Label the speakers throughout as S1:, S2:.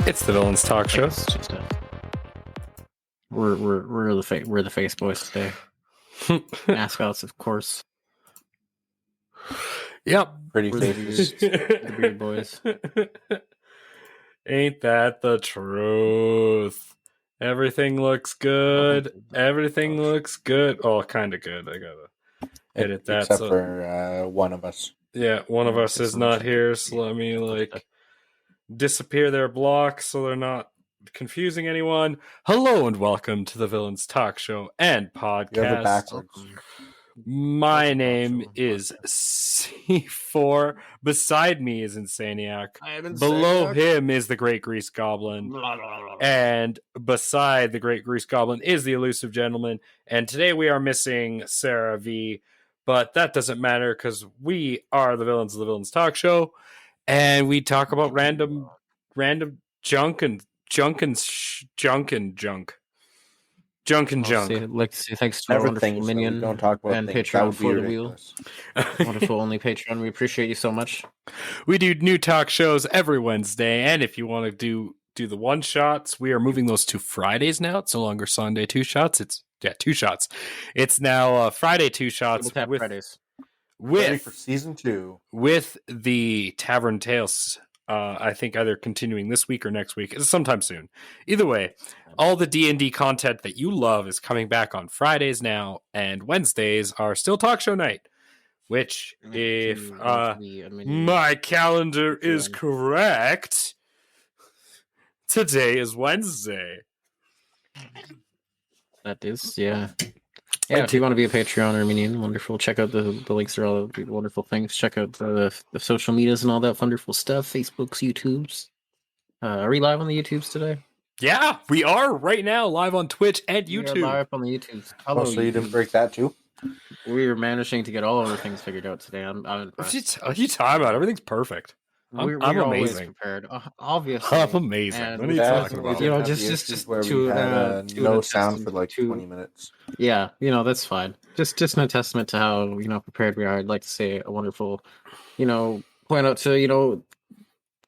S1: It's the Villains Talk Show.
S2: We're the face boys today. Mascots, of course.
S1: Yep.
S3: Pretty
S2: We're
S3: faces.
S2: the beard boys.
S1: Ain't that the truth? Everything looks good. Everything looks good. Oh, kind of good. I gotta edit that.
S3: Except for one of us.
S1: Yeah, one of us is not here, so let me disappear their block so they're not confusing anyone. Hello and welcome to the Villains Talk Show and podcast.
S3: You have it backwards.
S1: My name is C4. Beside me is Insanieac. Below him is the Great Grease Goblin. And beside the Great Grease Goblin is the Elusive Gentleman. And today we are missing Sara V. But that doesn't matter because we are the Villains of the Villains Talk Show. And we talk about random junk and junk.
S2: Thanks to our wonderful minion
S3: don't talk about
S2: and
S3: things.
S2: Patreon for the wheel. Wonderful only Patreon. We appreciate you so much.
S1: We do new talk shows every Wednesday, and if you want to do the one shots, we are moving those to Fridays now. It's no longer Sunday 2 shots. It's 2 shots. It's now Friday 2 shots
S2: with Fridays.
S3: Ready for season 2
S1: with the Tavern Tales. I think either continuing this week or next week, sometime soon. Either way, all the D&D content that you love is coming back on Fridays now, and Wednesdays are still talk show night. Which, if my calendar is correct, today is Wednesday.
S2: That is, yeah. Yeah, if you want to be a Patreon or minion, wonderful. Check out the links to all the wonderful things. Check out the social medias and all that wonderful stuff. Facebooks, YouTubes. Are we live on the YouTubes today?
S1: Yeah, we are right now live on Twitch and YouTube.
S2: We are live on the YouTubes.
S3: Oh, so you didn't break that too?
S2: We are managing to get all of the things figured out today. I'm
S1: what are you talking about? Everything's perfect.
S2: We're
S1: I'm
S2: always
S1: amazing.
S2: Prepared, obviously.
S1: I'm amazing.
S3: And
S1: what are you talking about?
S2: You know, just
S3: where
S2: to
S3: we had no sound for like 20 minutes.
S2: Yeah, that's fine. Just an testament to how prepared we are. I'd like to say a wonderful, point out to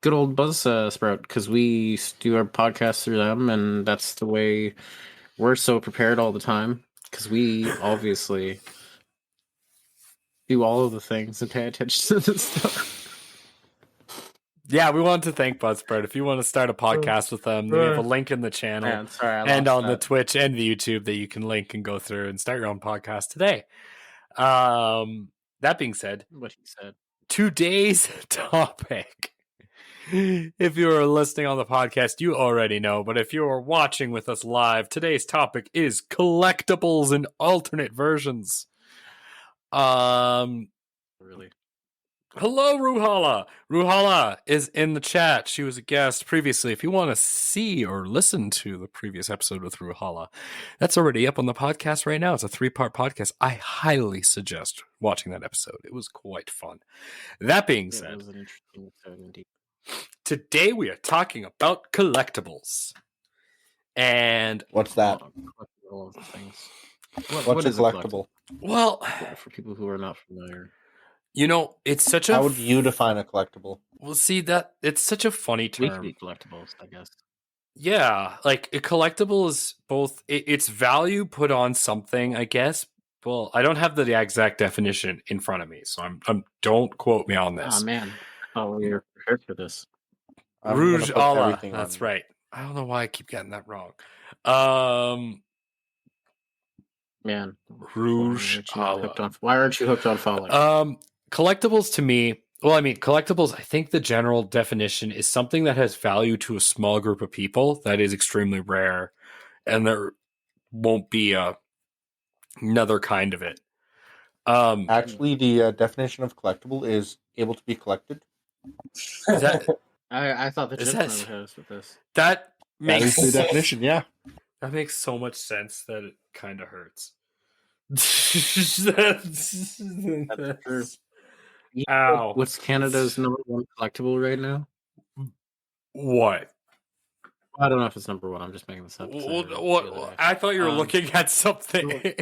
S2: good old Buzzsprout, because we do our podcast through them, and that's the way we're so prepared all the time, because we obviously do all of the things and pay attention to this stuff.
S1: Yeah, we want to thank Buzzsprout. If you want to start a podcast with them, we have a link in the channel and on the Twitch and the YouTube that you can link and go through and start your own podcast today. That being said,
S2: what he said,
S1: today's topic, if you are listening on the podcast, you already know, but if you are watching with us live, today's topic is collectibles and alternate versions.
S2: Really?
S1: Hello, Ruhala. Ruhala is in the chat. She was a guest previously. If you want to see or listen to the previous episode with Ruhala, that's already up on the podcast right now. It's a 3-part podcast. I highly suggest watching that episode. It was quite fun. That being said,
S2: it was an interesting episode indeed.
S1: Today we are talking about collectibles. And
S3: what's that?
S2: All of the things.
S3: What's a collectible?
S1: Well,
S2: for people who are not familiar.
S1: It's such a...
S3: How would you define a collectible?
S1: Well, see, that it's such a funny term.
S2: Weekly collectibles, I guess.
S1: Yeah, like a collectible is both... It's value put on something, I guess. Well, I don't have the exact definition in front of me, so I'm don't quote me on this.
S2: Oh, man. Oh, you're prepared for this.
S1: Rouge Allah. That's right. I don't know why I keep getting that wrong.
S2: Man.
S1: Rouge Allah.
S2: Why aren't you hooked on Fallout?
S1: Collectibles to me, collectibles, I think the general definition is something that has value to a small group of people that is extremely rare, and there won't be another kind of it.
S3: Actually, the definition of collectible is able to be collected.
S1: Is that,
S2: I thought the gentleman would hit us with this.
S1: That makes
S3: the definition, yeah.
S1: That makes so much sense that it kind of hurts.
S2: That's true.
S1: Ow.
S2: What's Canada's #1 collectible right now?
S1: What?
S2: I don't know if it's #1. I'm just making this up.
S1: What? I thought you were looking at something.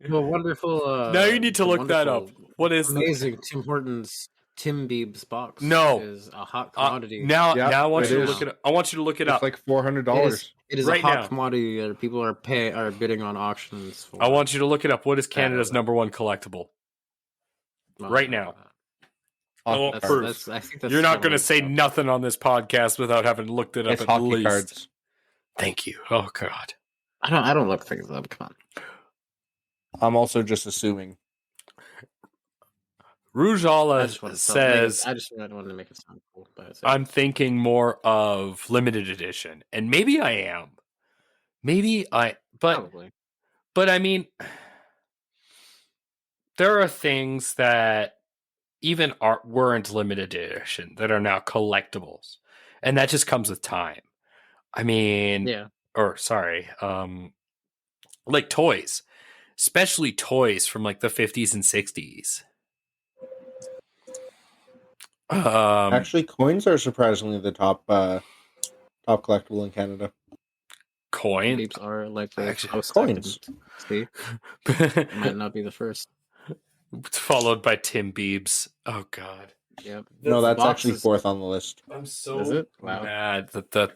S2: Well, wonderful.
S1: Now you need to look that up. What is
S2: amazing Tim Tim Bieb's box
S1: No.
S2: is a hot commodity.
S1: Now I want
S3: it
S1: you to
S3: is.
S1: look it up. I want you to look it
S3: It's
S1: up.
S3: like $400.
S2: It is
S1: Right
S2: a hot
S1: now.
S2: commodity that people are bidding on auctions for.
S1: I want you to look it up. What is Canada's number one collectible? Right now. I want proof.
S2: I think that's
S1: You're not going to say nothing on this podcast without having looked it up
S3: It's
S1: at
S3: hockey
S1: least.
S3: cards.
S1: Thank you. Oh God.
S2: I don't look things up. Come on.
S3: I'm also just assuming.
S1: Rujala
S2: I
S1: says,
S2: just wanted to make it sound cool.
S1: I'm thinking more of limited edition. And maybe I am.
S2: Probably.
S1: But I mean, there are things that even weren't limited edition that are now collectibles. And that just comes with time. I mean, like toys, especially toys from like the 50s and 60s.
S3: Actually, coins are surprisingly the top collectible in Canada.
S1: Coins
S2: are like the
S3: coins.
S2: See, it might not be the first.
S1: Followed by Tim Biebs. Oh God.
S2: Yep.
S3: No, that's actually fourth on the list.
S1: I'm so mad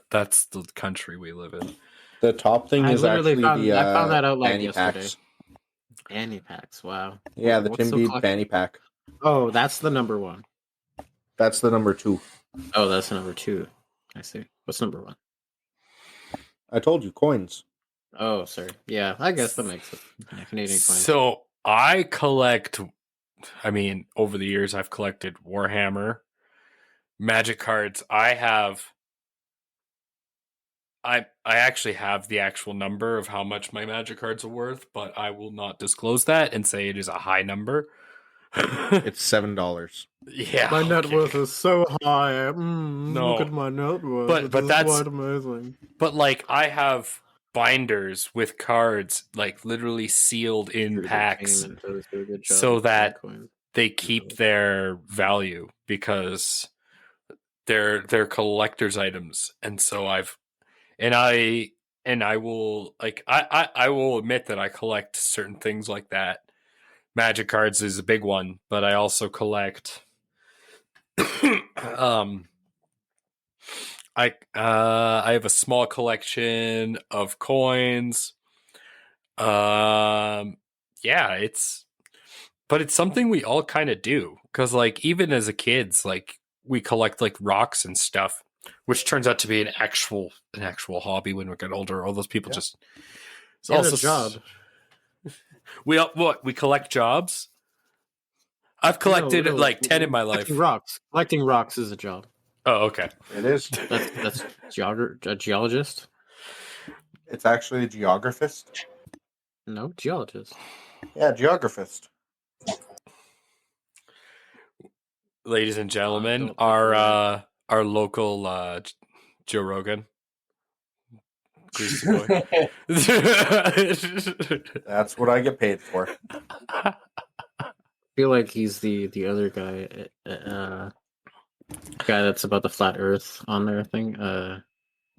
S1: that's the country we live in.
S3: The top thing is actually
S2: I found that out like
S3: fanny
S2: yesterday.
S3: packs.
S2: Fanny packs. Wow.
S3: Yeah, the Tim Bieb fanny pack.
S2: Oh, that's the number one.
S3: That's the number 2.
S2: Oh, that's the number 2. I see. What's number 1?
S3: I told you, coins.
S2: Oh, sorry. Yeah, I guess that makes it. Yeah, Canadian coins.
S1: So I collect. I mean, over the years, I've collected Warhammer, Magic cards. I actually have the actual number of how much my Magic cards are worth, but I will not disclose that and say it is a high number.
S3: It's $7.
S1: Yeah,
S2: my net worth is so high. Look at my net worth.
S1: But that's
S2: quite amazing.
S1: But like, I have binders with cards like literally sealed in packs, so that they keep their value because they're collector's items, and so I will admit that I collect certain things like that. Magic cards is a big one, but I also collect I have a small collection of coins. It's something we all kind of do, because like even as a kids, like we collect like rocks and stuff, which turns out to be an actual hobby when we get older. All those people just
S2: it's also a job.
S1: We collect jobs. I've collected like 10 in my life.
S2: Collecting rocks is a job.
S1: Oh, okay.
S3: It is.
S2: That's a geologist.
S3: It's actually a geographist.
S2: No, geologist.
S3: Yeah, geographist.
S1: Ladies and gentlemen, our local Joe Rogan. Greasy boy.
S3: That's what I get paid for.
S2: I feel like he's the other guy, guy that's about the flat Earth on their thing.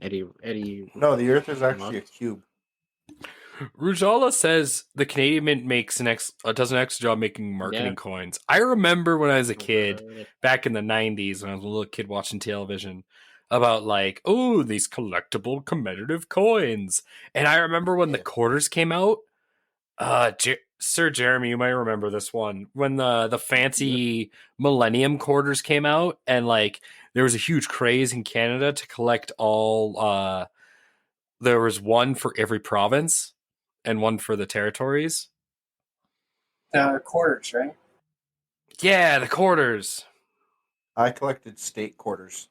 S2: Eddie.
S3: No, the Earth is actually a cube.
S1: Rujala says the Canadian Mint makes does an excellent job making marketing coins. I remember when I was a kid, back in the 90s, when I was a little kid watching television, about like, oh, these collectible commemorative coins. And I remember when the quarters came out. Sir Jeremy, you might remember this one, when the fancy Millennium quarters came out, and like there was a huge craze in Canada to collect all. There was one for every province and one for the territories.
S4: The quarters, right?
S1: Yeah, the quarters.
S3: I collected state quarters.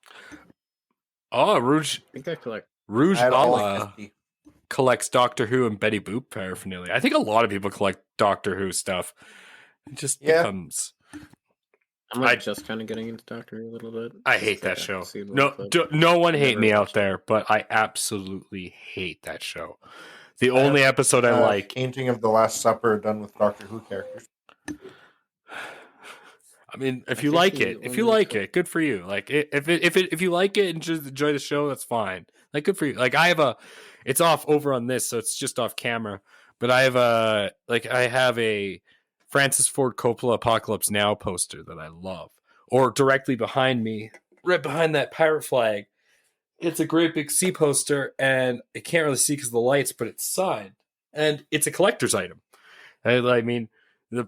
S1: Oh, Rouge.
S2: I think I collect.
S1: Rouge collects Doctor Who and Betty Boop paraphernalia. I think a lot of people collect Doctor Who stuff. It just becomes.
S2: I'm just kind of getting into Doctor Who a little bit.
S1: I hate that show. No one hate me out there, but I absolutely hate that show. The only episode I like.
S3: Painting of the Last Supper done with Doctor Who characters.
S1: I mean, if you like it, good for you. Like, if you like it and just enjoy the show, that's fine. Like, good for you. Like, it's off over on this, so it's just off camera. But I have a Francis Ford Coppola Apocalypse Now poster that I love, or directly behind me, right behind that pirate flag, it's a great big C poster, and I can't really see because of the lights, but it's signed, and it's a collector's item. I mean,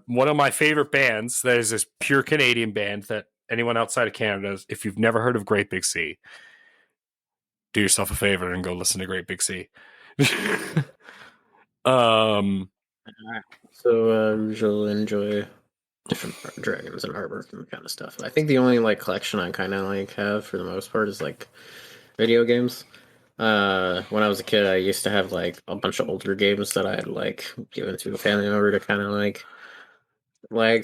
S1: one of my favorite bands, that is this pure Canadian band that anyone outside of Canada, if you've never heard of Great Big Sea, do yourself a favor and go listen to Great Big Sea.
S2: So you'll enjoy different dragons and artwork and kind of stuff. I think the only like collection I kind of like have for the most part is like video games. When I was a kid, I used to have like a bunch of older games that I had like given to a family member to kind of like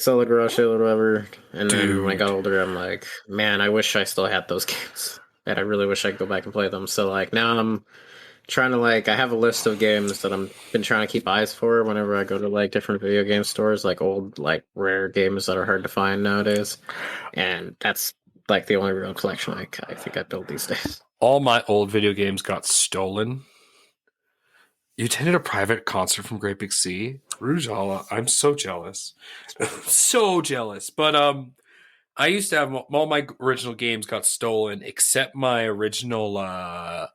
S2: sell the garage sale or whatever. And then when I got older, I'm like, man, I wish I still had those games, and I really wish I could go back and play them. So like now I'm trying to I have a list of games that I'm been trying to keep eyes for whenever I go to like different video game stores, like old like rare games that are hard to find nowadays, and that's like the only real collection I think I built these days.
S1: All my old video games got stolen. You attended a private concert from Great Big Sea, Rujala. I'm so jealous, so jealous. But I used to have all my original games got stolen except my original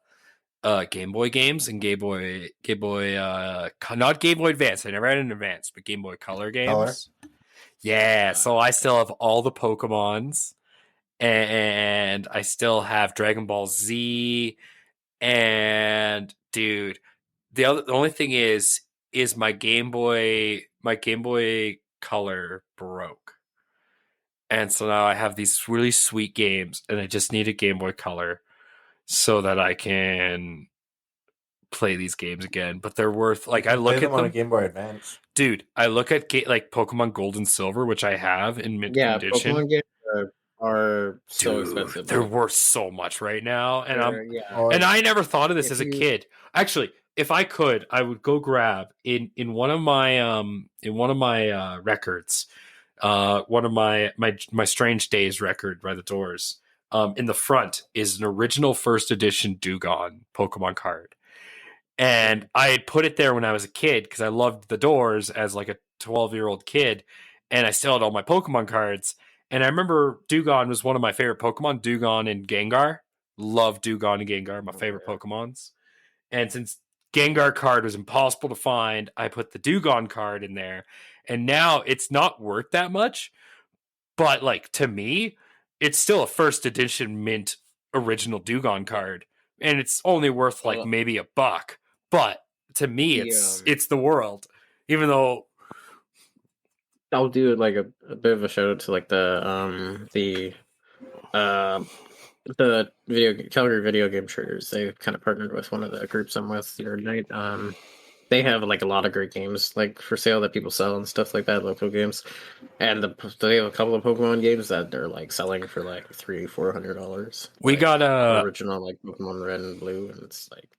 S1: Game Boy games and Game Boy, not Game Boy Advance. I never had an Advance, but Game Boy Color games. Color? Yeah, so I still have all the Pokemons, and I still have Dragon Ball Z. And dude, the only thing is my Game Boy Color broke, and so now I have these really sweet games, and I just need a Game Boy Color so that I can play these games again. But they're worth I look at them
S3: on a Game Boy Advance,
S1: dude. I look at like Pokemon Gold and Silver, which I have in mint condition.
S2: Pokemon games are so expensive.
S1: They're worth so much right now, and and I never thought of this as a kid. Actually, if I could, I would go grab in one of my records, one of my Strange Days record by the Doors. In the front is an original first edition Dugong Pokemon card. And I had put it there when I was a kid because I loved the Doors as like a 12-year-old kid. And I still had all my Pokemon cards. And I remember Dugong was one of my favorite Pokemon, Dugong and Gengar. Love Dugong and Gengar, my favorite Pokemons. And since Gengar card was impossible to find, I put the Dugong card in there. And now it's not worth that much. But like to me, it's still a first edition mint original Dugong card, and it's only worth like maybe $1. But to me, it's the world. Even though
S2: I'll do like a bit of a shout out to like the Calgary video game traders. They kind of partnered with one of the groups I'm with the other night. They have like a lot of great games like for sale that people sell and stuff like that, local games. And they have a couple of Pokemon games that they're like selling for like $300-400.
S1: We
S2: like,
S1: got
S2: original like Pokemon Red and Blue, and it's like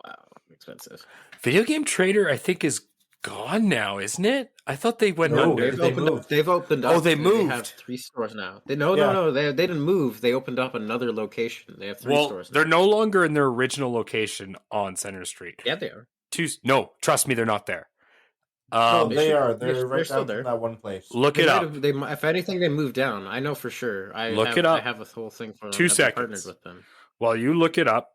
S2: wow, expensive.
S1: Video Game Trader, I think, is gone now, isn't it? I thought they went under.
S2: They've opened up.
S1: Oh, they moved.
S2: They have 3 stores now. No. They didn't move. They opened up another location. They have 3 stores now.
S1: They're no longer in their original location on Center Street.
S2: Yeah, they are.
S1: No, trust me, they're not there.
S3: They are. They're right down there. That one place.
S1: Look it up.
S2: If anything, they moved down. I know for sure.
S1: Look it up.
S2: I have a whole thing for them.
S1: 2 seconds.
S2: With them.
S1: While you look it up,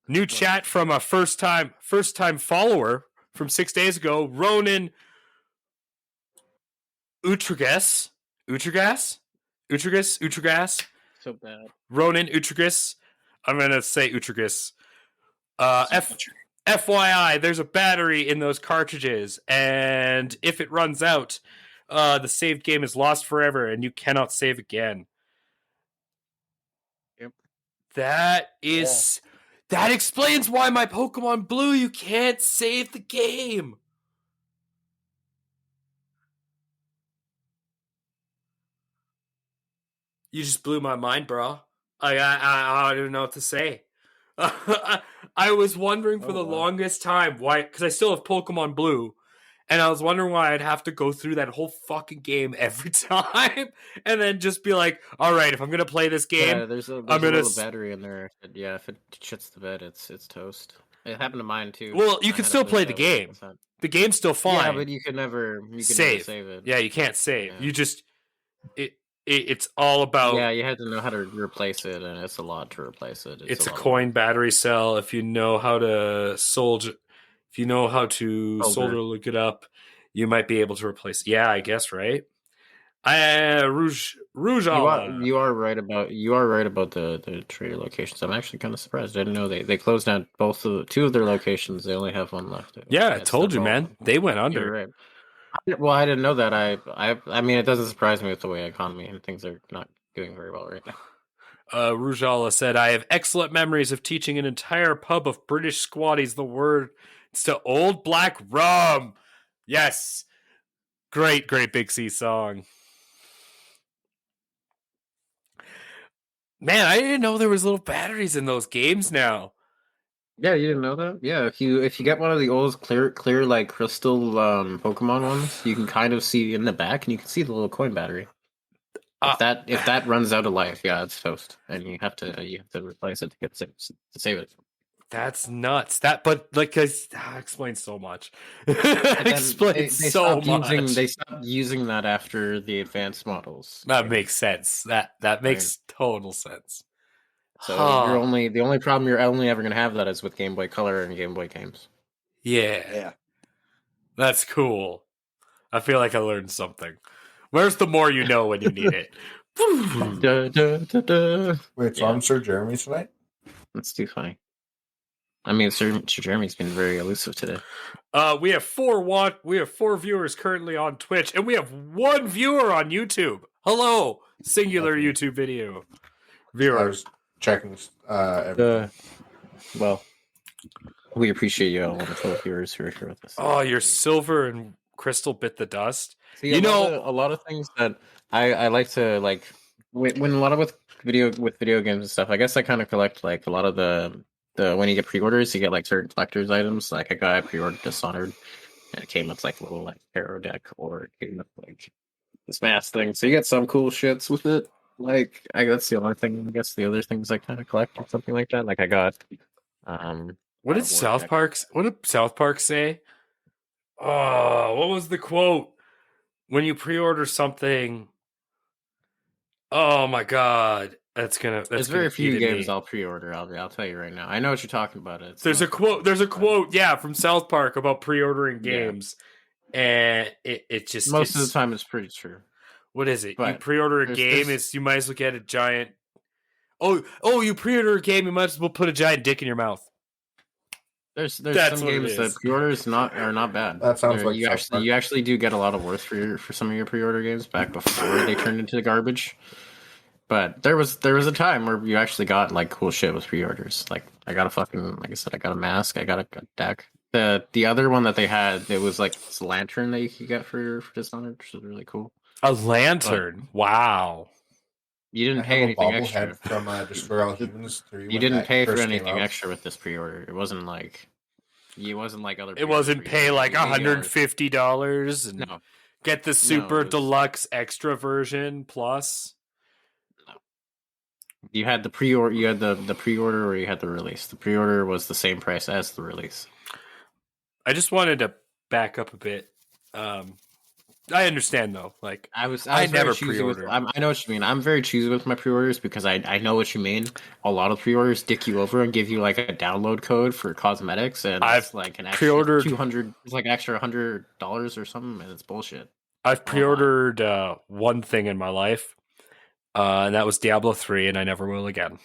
S1: new chat from a first time follower from 6 days ago, Ronan Utragas.
S2: So bad.
S1: Ronan Utragas. I'm gonna say Utragas. FYI, there's a battery in those cartridges, and if it runs out, the saved game is lost forever, and you cannot save again.
S2: Yep.
S1: That explains why my Pokemon Blue, you can't save the game. You just blew my mind, bro. I don't know what to say. I was wondering for the longest time why, because I still have Pokemon Blue, and I was wondering why I'd have to go through that whole fucking game every time, and then just be like, "All right, if I'm gonna play this game,
S2: there's a little battery in there. If it shits the bed, it's toast. It happened to mine too.
S1: Well, you can still play the game. The game's still fine.
S2: Yeah, but you can never save it.
S1: Yeah, you can't save.
S2: Yeah.
S1: it's all about.
S2: Yeah, you had to know how to replace it, and it's a lot to replace it.
S1: It's a coin battery cell. If you know how to solder, look it up, you might be able to replace. Yeah, I guess, right? Rouge.
S2: You are right about the trader locations. I'm actually kind of surprised. I didn't know they closed down two of their locations. They only have one left.
S1: Yeah, I told you, man. They went under.
S2: You're right. Well, I didn't know that. I mean, it doesn't surprise me with the way economy and things are not doing very well right now.
S1: Rujala said, I have excellent memories of teaching an entire pub of British squatties the word. It's to old black rum. Yes. Great Big C song. Man, I didn't know there was little batteries in those games now.
S2: Yeah, you didn't know that? Yeah, if you get one of the old clear like crystal Pokemon ones, you can kind of see in the back, and you can see the little coin battery. If that runs out of life, yeah, it's toast, and you have to replace it to save it.
S1: That's nuts. But explains so much. Explains so much.
S2: They stopped using that after the advanced models.
S1: That makes sense. That makes total sense.
S2: So the only problem you're only ever going to have that is with Game Boy Color and Game Boy games.
S1: Yeah. That's cool. I feel like I learned something. Where's the more you know when you need it?
S3: Wait, so I'm Sir Jeremy tonight?
S2: That's too funny. I mean, Sir Jeremy's been very elusive today.
S1: We have four viewers currently on Twitch, and we have one viewer on YouTube. Hello, singular YouTube video viewer.
S3: I was checking everything.
S2: Well, we appreciate you all, wonderful viewers who are here with us.
S1: Oh, your silver and crystal bit the dust.
S2: See, a lot of things that I like to like when a lot of with video games and stuff. I guess I kind of collect like a lot of the when you get pre-orders, you get like certain collector's items. Like I pre-ordered Dishonored, and it came with like a little like tarot deck, or it came with like this mask thing. So you get some cool shits with it. Like that's the only thing. I guess the other things I kind of collect or something like that. Like I got.
S1: What did South Park say? Oh, what was the quote? When you pre-order something, oh my god, there's
S2: very few games I'll pre-order. I'll tell you right now. I know what you're talking about.
S1: There's a quote, yeah, from South Park about pre-ordering games, and it just
S2: most of the time it's pretty true.
S1: What is it? You pre-order a game, you might as well get a giant. Oh, you pre-order a game, you might as well put a giant dick in your mouth.
S2: There's some games that pre-orders are not bad.
S3: That sounds like
S2: you actually do get a lot of worth for some of your pre-order games back before they turned into the garbage. But there was a time where you actually got like cool shit with pre-orders. Like I got like I said, I got a mask, I got a deck. The other one that they had, it was like this lantern that you could get for Dishonored, which was really cool.
S1: A lantern, wow.
S2: You didn't pay anything extra
S3: from Destroy All Humans 3.
S2: You didn't pay for anything extra with this pre-order. It wasn't like other.
S1: It wasn't pay like $150 and get the super deluxe extra version plus.
S2: No, you had the pre-order. You had the pre-order, or you had the release. The pre-order was the same price as the release.
S1: I just wanted to back up a bit. I understand though. Like I never pre-ordered.
S2: I know what you mean. I'm very choosy with my pre-orders because I know what you mean. A lot of pre-orders dick you over and give you like a download code for cosmetics, and it's like an extra $200. It's like extra $100 or something, and it's bullshit.
S1: I've pre-ordered one thing in my life, and that was Diablo 3, and I never will again.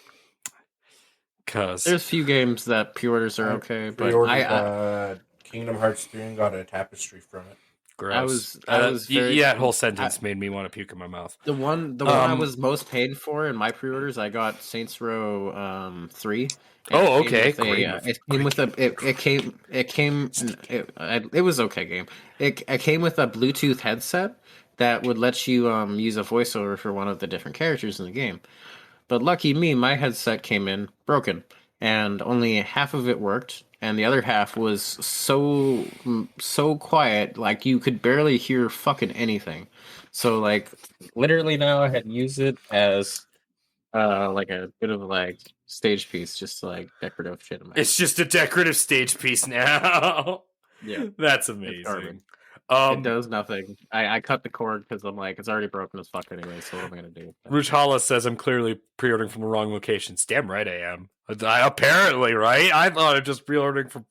S1: Because
S2: there's few games that pre-orders are okay, but
S3: I Kingdom Hearts 3 and got a tapestry from it.
S1: Gross. That whole sentence made me want to puke in my mouth.
S2: The one I was most paid for in my pre-orders, I got Saints Row 3.
S1: Oh, okay.
S2: It was okay game. It came with a Bluetooth headset that would let you use a voiceover for one of the different characters in the game. But lucky me, my headset came in broken, and only half of it worked. And the other half was so quiet, like you could barely hear fucking anything. So like literally now I had used it as like a bit of like stage piece, just like decorative shit.
S1: It's just a decorative stage piece now.
S2: Yeah,
S1: that's amazing.
S2: It does nothing. I cut the cord because I'm like, it's already broken as fuck anyway, so what am I going to do?
S1: Ruchala says I'm clearly pre-ordering from the wrong locations. Damn right I am. Apparently, right? I thought I'm just pre-ordering from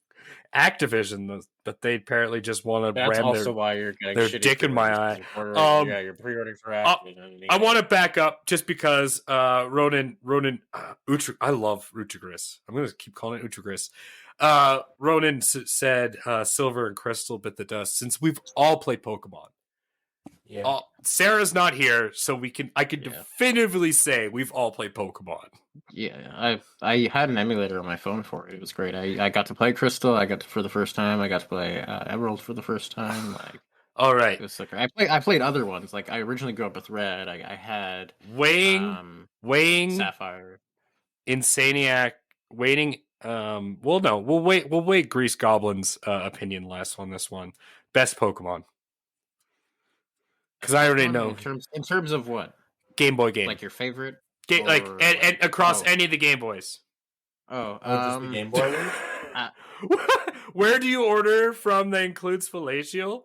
S1: Activision, but they apparently just want to
S2: That's
S1: ram
S2: also why you're getting
S1: their
S2: shitty
S1: dick in my eye.
S2: You're pre-ordering for Activision.
S1: I want to back up just because Ronan, I love Utragris. I'm going to keep calling it Utragris. Ronan said Silver and Crystal bit the dust since we've all played Pokemon.
S3: Yeah.
S1: Sarah's not here, so I can definitively say we've all played Pokemon.
S2: Yeah, I had an emulator on my phone for it. It was great. I got to play Crystal. For the first time. I got to play Emerald for the first time. Like,
S1: all right,
S2: it was so great. I played other ones. Like, I originally grew up with Red. I had
S1: weighing
S2: Sapphire,
S1: Insaniac, waiting. Well, no, we'll wait. Grease Goblin's opinion last on this one. Best Pokemon. Because I already know.
S2: In terms of what?
S1: Game Boy game.
S2: Like your favorite?
S1: And across any of the Game Boys.
S3: Just the Game Boy one?
S1: Where do you order from that includes Fellatio?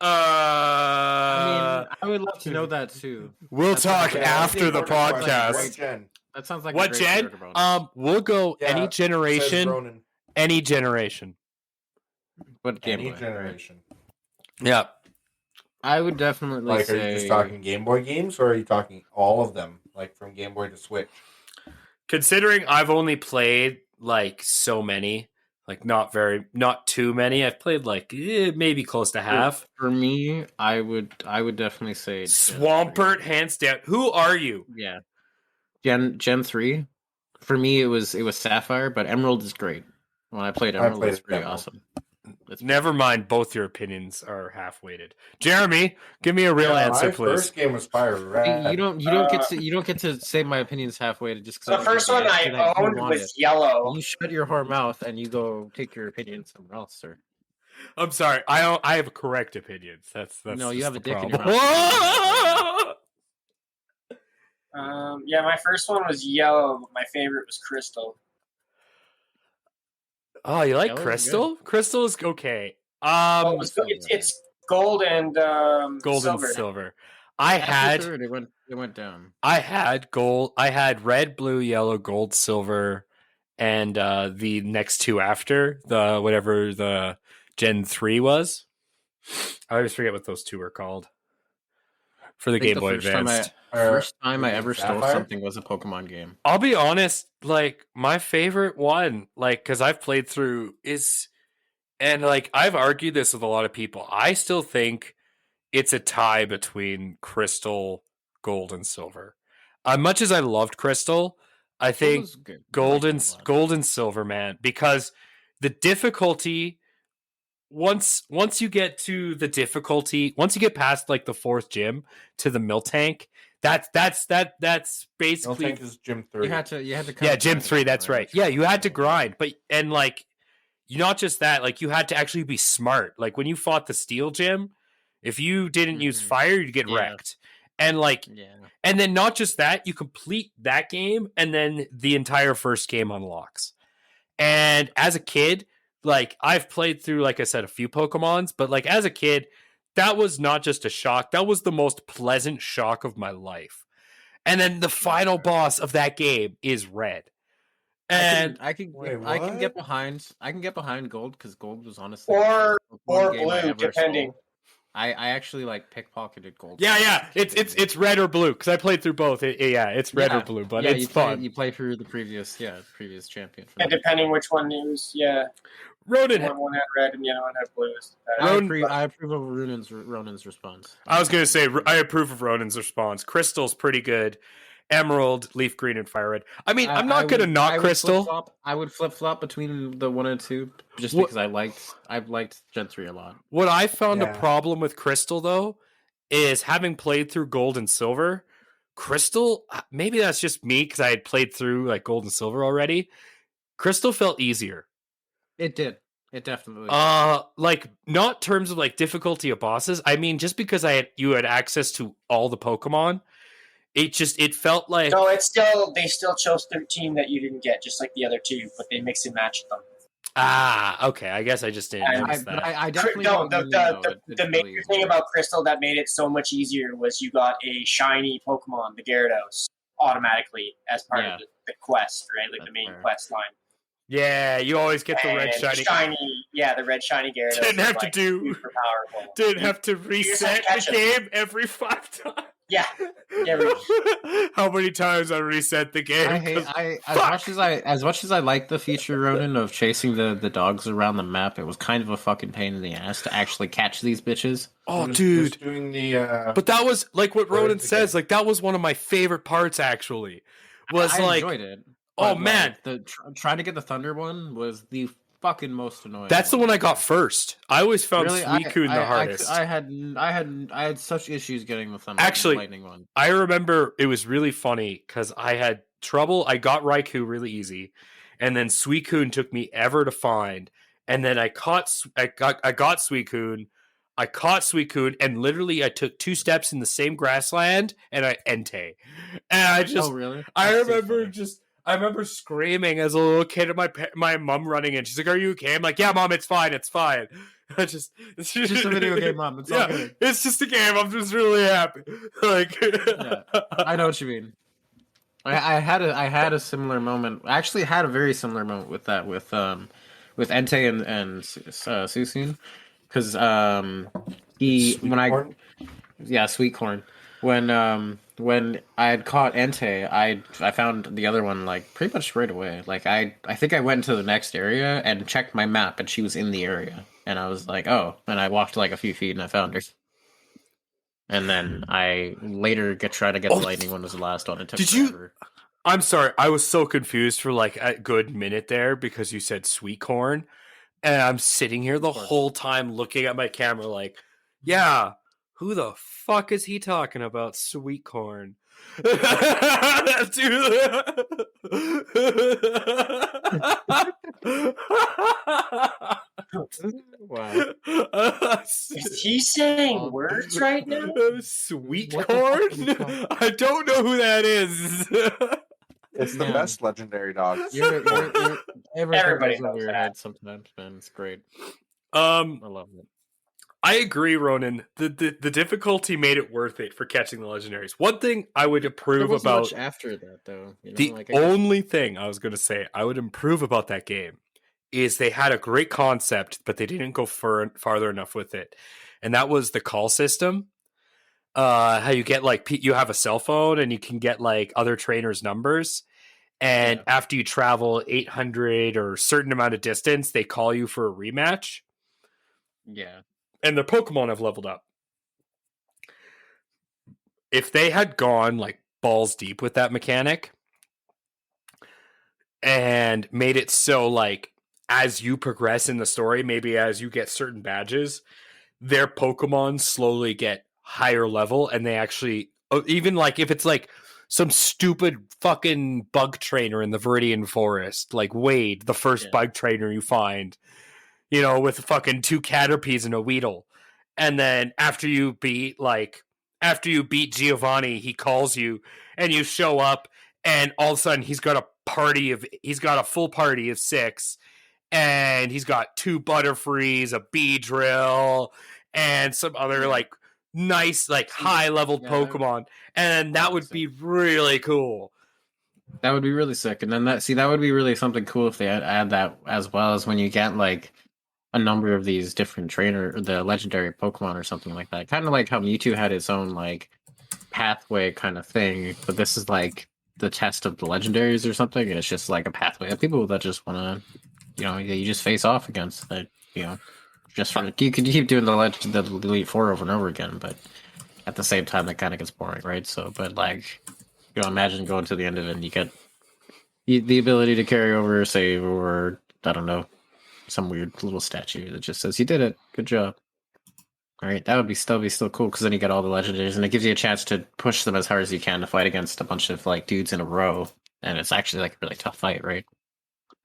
S2: I would love to know that too.
S1: We'll talk after the podcast.
S2: That sounds like
S1: what gen? We'll go any generation. Any generation.
S2: What Game Boy?
S3: Any generation.
S1: Yeah.
S2: I would definitely say...
S3: Are you just talking Game Boy games, or are you talking all of them, like from Game Boy to Switch?
S1: Considering I've only played like so many, like not too many. I've played like maybe close to half.
S2: For me, I would definitely say
S1: Swampert, hands down. Who are you?
S2: Yeah, Gen 3. For me, it was Sapphire, but Emerald is great. When I played Emerald, it was pretty awesome.
S1: Never mind, both your opinions are half weighted. Jeremy, give me a real answer, please.
S3: My first game was Fire Red.
S2: You don't get to say my opinion's half weighted just because
S4: the first one I owned was yellow.
S2: You shut your whore mouth and you go take your opinion somewhere else, sir.
S1: I'm sorry. I have correct opinions. That's
S2: no. You have a dick
S1: problem.
S2: in your mouth.
S4: Yeah, my first one was yellow. But my favorite was Crystal.
S1: Oh, you like Crystal? Crystal is okay.
S4: It's gold and
S1: gold
S4: silver.
S1: And silver. It
S2: went down.
S1: I had gold. I had red, blue, yellow, gold, silver, and the next two after the whatever the Gen 3 was. I always forget what those two were called. For the Game Boy Advance.
S2: First time I ever stole something was a Pokemon game.
S1: I'll be honest, like my favorite one, like because I've played through and like I've argued this with a lot of people. I still think it's a tie between Crystal, Gold, and Silver. Much as I loved Crystal, I think Gold and Silver, man, because the difficulty. Once you get to the difficulty, once you get past like the fourth gym to the Miltank, that's basically
S3: Miltank is Gym 3.
S2: You had to
S1: Gym 3, that's right. Yeah, you had to grind, but and like not just that, like you had to actually be smart. Like when you fought the Steel Gym, if you didn't use fire, you'd get wrecked. And like and then not just that, you complete that game and then the entire first game unlocks. And as a kid, like I've played through, like I said, a few Pokemons, but like as a kid, that was not just a shock. That was the most pleasant shock of my life. And then the final boss of that game is Red. And
S2: I can get behind Gold because Gold was honestly
S4: or blue, depending.
S2: I actually like pickpocketed Gold.
S1: Yeah. It's red or blue because I played through both. It's red or blue, but it's fun.
S2: You play through the previous champion.
S4: And depending which one you use,
S1: Ronan.
S4: One had red and the other one had blue.
S2: I approve of Ronan's response.
S1: I was going to say I approve of Ronan's response. Crystal's pretty good. Emerald, Leaf Green, and Fire Red. I mean, I'm not going to knock Crystal.
S2: I would flip flop between the 1 and 2 just because I've liked Gen 3 a lot.
S1: What I found a problem with Crystal though is having played through Gold and Silver. Crystal, maybe that's just me because I had played through like Gold and Silver already. Crystal felt easier.
S2: It did. It definitely.
S1: Like not terms of like difficulty of bosses. I mean, just because you had access to all the Pokemon. It felt like
S4: no. They still chose 13 that you didn't get, just like the other two, but they mix and matched them.
S1: Okay. I guess I just didn't notice that.
S2: I definitely
S4: the major thing about Crystal that made it so much easier was you got a shiny Pokemon, the Gyarados, automatically as part of the quest, right? Like the main quest line.
S1: Yeah, you always get the red shiny.
S4: The red shiny Gyarados.
S1: Didn't have to do.
S4: Super powerful.
S1: Didn't have to reset the game every 5 times.
S4: Yeah.
S1: How many times I reset the game?
S2: As much as I like the feature, Ronan, of chasing the dogs around the map, it was kind of a fucking pain in the ass to actually catch these bitches.
S1: Oh, dude.
S3: Doing the,
S1: but that was like what Ronan says. Like that was one of my favorite parts. Actually, I enjoyed it. Oh man,
S2: trying to get the Thunder one was the fucking most annoying.
S1: That's the one I got first. I always found Suicune the hardest.
S2: I had such issues getting the Thunder Lightning one.
S1: I remember it was really funny because I had trouble. I got Raikou really easy, and then Suicune took me ever to find. And then I got Suicune. I caught Suicune, and literally I took 2 steps in the same grassland, and I Entei. And I just, I remember screaming as a little kid at my mom running in. She's like, "Are you okay?" I'm like, "Yeah, Mom, it's fine. It's fine." It's just
S2: a video game, Mom. It's all good.
S1: It's just a game. I'm just really happy. Like,
S2: I know what you mean. I had a similar moment. I actually had a very similar moment with that with Entei and Suicune, because Sweet Corn. When I had caught Entei, I found the other one like pretty much right away. Like I think I went to the next area and checked my map, and she was in the area, and I was like, oh, and I walked like a few feet and I found her. And then I later tried to get the lightning one was the last one. It took forever.
S1: I'm sorry, I was so confused for like a good minute there because you said Sweet Corn, and I'm sitting here the whole time looking at my camera like, yeah. Who the fuck is he talking about? Sweet Corn. Wow.
S4: Is he saying words right now?
S1: Sweet Corn? I don't know who that is.
S3: It's the best legendary dog.
S2: Everybody knows that sometimes, man. It's great. I love it.
S1: I agree, Ronan. The difficulty made it worth it for catching the legendaries. One thing I would improve about
S2: much after that, though.
S1: Only thing I was going to say I would improve about that game is they had a great concept, but they didn't go farther enough with it, and that was the call system. How you get like you have a cell phone and you can get like other trainers' numbers, and after you travel 800 or a certain amount of distance, they call you for a rematch.
S2: Yeah.
S1: And their Pokemon have leveled up. If they had gone like balls deep with that mechanic and made it so like as you progress in the story, maybe as you get certain badges, their Pokemon slowly get higher level, and they actually, even like if it's like some stupid fucking bug trainer in the Viridian Forest, like Wade, the first bug trainer you find, you know, with fucking 2 Caterpies and a Weedle. And then after you beat Giovanni, he calls you and you show up, and all of a sudden he's got a full party of 6, and he's got 2 Butterfrees, a Beedrill, and some other like nice, like high leveled Pokemon. And that would be really cool.
S2: That would be really sick. And then that would be really something cool if they add that, as well as when you get like a number of these different the legendary Pokemon or something like that. Kind of like how Mewtwo had its own like pathway kind of thing, but this is like the test of the legendaries or something, and it's just like a pathway of people that just want to, you just face off against that, just for you could keep doing the Elite Four over and over again, but at the same time that kind of gets boring, right? So, but like, imagine going to the end of it and you get the ability to carry over a save, or I don't know, some weird little statue that just says you did it, good job. All right, that would be still cool, because then you get all the legendaries, and it gives you a chance to push them as hard as you can to fight against a bunch of like dudes in a row, and it's actually like a really tough fight, right?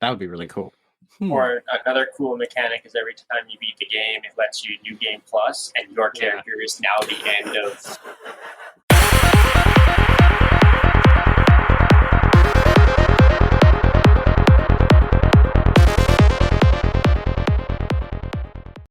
S2: That would be really cool.
S4: Or another cool mechanic is every time you beat the game, it lets you New Game Plus, and your character is now the end of